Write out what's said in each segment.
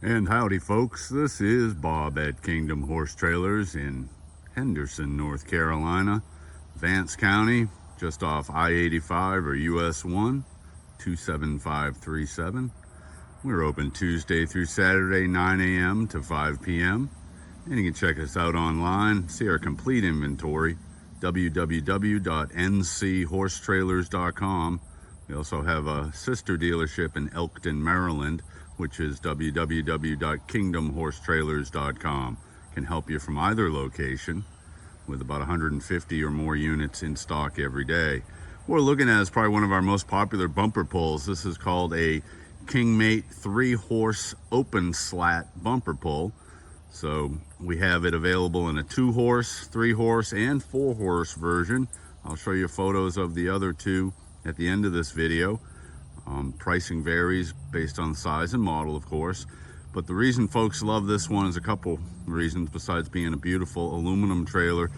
And howdy folks, this is Bob at Kingdom Horse Trailers in Henderson, North Carolina, Vance County, just off I-85 or US 1, 27537. We're open Tuesday through Saturday, 9 a.m. to 5 p.m. And you can check us out online, see our complete inventory, www.nchorsetrailers.com. We also have a sister dealership in Elkton, Maryland, which is www.kingdomhorsetrailers.com. Can help you from either location with about 150 or more units in stock every day. What we're looking at is probably one of our most popular bumper pulls. This is called a Kingmate 3-horse open slat bumper pull. So we have it available in a 2-horse, 3-horse, and 4-horse version. I'll show you photos of the other two at the end of this video. Pricing varies based on size and model, of course, but the reason folks love this one is a couple reasons besides being a beautiful aluminum trailer.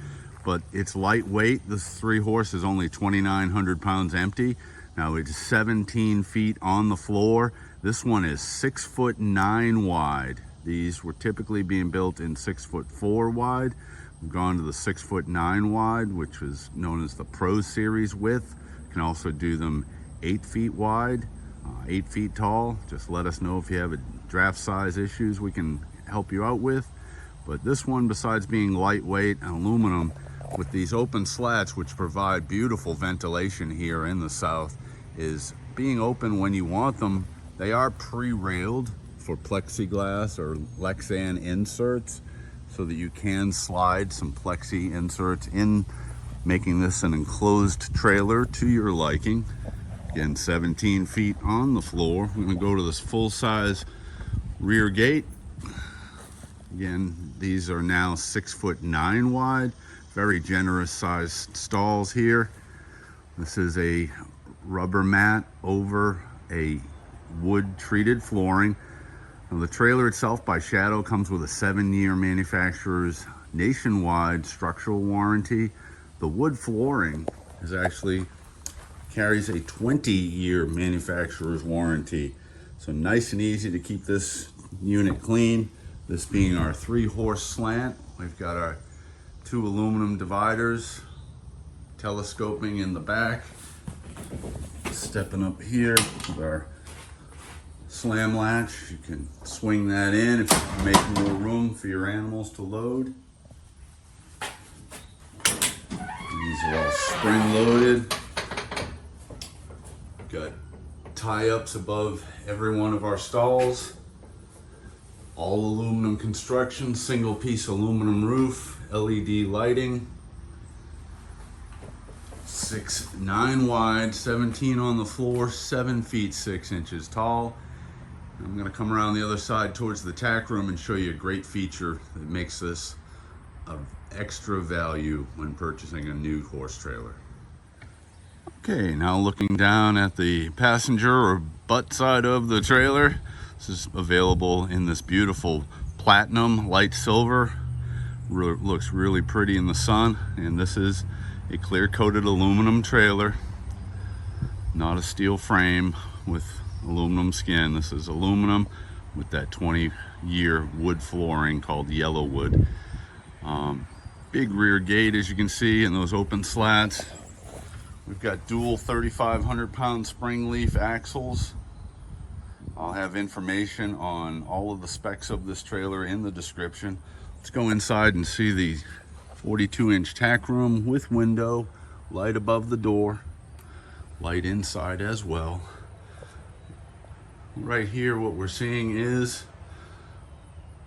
But it's lightweight. This 3-horse is only 2,900 pounds empty. Now it's 17 feet on the floor. This one is 6'9" wide. These were typically being built in 6'4" wide. We've gone to the 6'9" wide, which is known as the Pro Series width. You can also do them 8 feet wide, 8 feet tall. Just let us know if you have a draft size issues we can help you out with. But this one, besides being lightweight and aluminum, with these open slats, which provide beautiful ventilation here in the South, is being open when you want them. They are pre-railed for plexiglass or Lexan inserts so that you can slide some Plexi inserts in, making this an enclosed trailer to your liking. Again, 17 feet on the floor. We're going to go to this full-size rear gate. Again, these are now 6'9" wide. Very generous sized stalls here. This is a rubber mat over a wood treated flooring. Now, the trailer itself by Shadow comes with a 7-year manufacturer's nationwide structural warranty. The wood flooring is actually carries a 20-year manufacturer's warranty. So nice and easy to keep this unit clean. This being our 3-horse slant. We've got our 2 aluminum dividers, telescoping in the back. Stepping up here with our slam latch. You can swing that in if you make more room for your animals to load. These are all spring loaded. Got tie-ups above every one of our stalls. All aluminum construction, single piece aluminum roof, LED lighting. 6'9" wide, 17 on the floor, 7 feet 6 inches tall. I'm gonna come around the other side towards the tack room and show you a great feature that makes this of extra value when purchasing a new horse trailer. Okay, now looking down at the passenger or butt side of the trailer. This is available in this beautiful platinum light silver. Looks really pretty in the sun. And this is a clear coated aluminum trailer, not a steel frame with aluminum skin. This is aluminum with that 20-year wood flooring called Yellawood. Big rear gate, as you can see, and those open slats. We've got dual 3,500 pound spring leaf axles. I'll have information on all of the specs of this trailer in the description. Let's go inside and see the 42-inch tack room with window, light above the door, light inside as well. Right here, what we're seeing is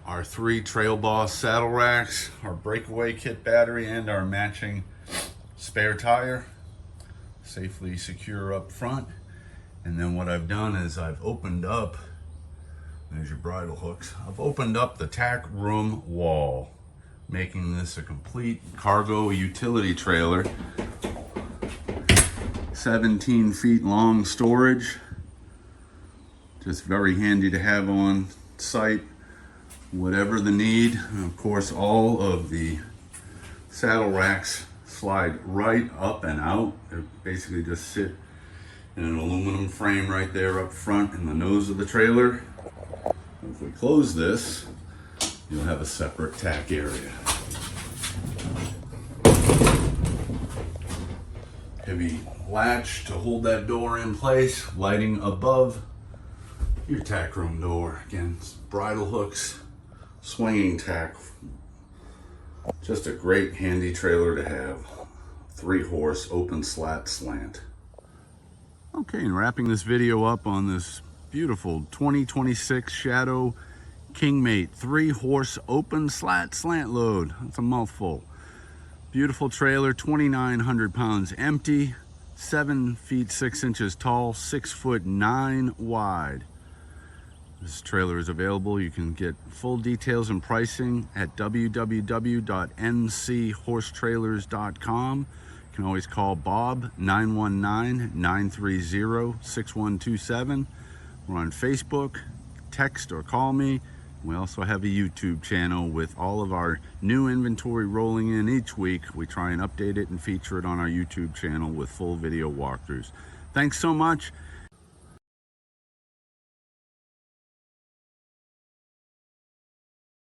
our 3 Trail Boss saddle racks, our breakaway kit battery, and our matching spare tire. Safely secure up front. And then what I've done is I've opened up, there's your bridle hooks, I've opened up the tack room wall, making this a complete cargo utility trailer. 17 feet long storage. Just very handy to have on site, whatever the need. And of course, all of the saddle racks slide right up and out. They basically just sit in an aluminum frame right there up front in the nose of the trailer. With we close this, you'll have a separate tack area. Heavy latch to hold that door in place, lighting above your tack room door. Again, bridle hooks, swinging tack. Just a great handy trailer to have. 3-horse open slat slant. Okay, and wrapping this video up on this beautiful 2026 Shadow Kingmate 3-horse open slat slant load. That's a mouthful. Beautiful trailer, 2,900 pounds empty, 7 feet 6 inches tall, 6 foot 9 wide. This trailer is available. You can get full details and pricing at www.nchorsetrailers.com. You can always call Bob, 919-930-6127. We're on Facebook. Text or call me. We also have a YouTube channel with all of our new inventory rolling in each week. We try and update it and feature it on our YouTube channel with full video walkthroughs. Thanks so much.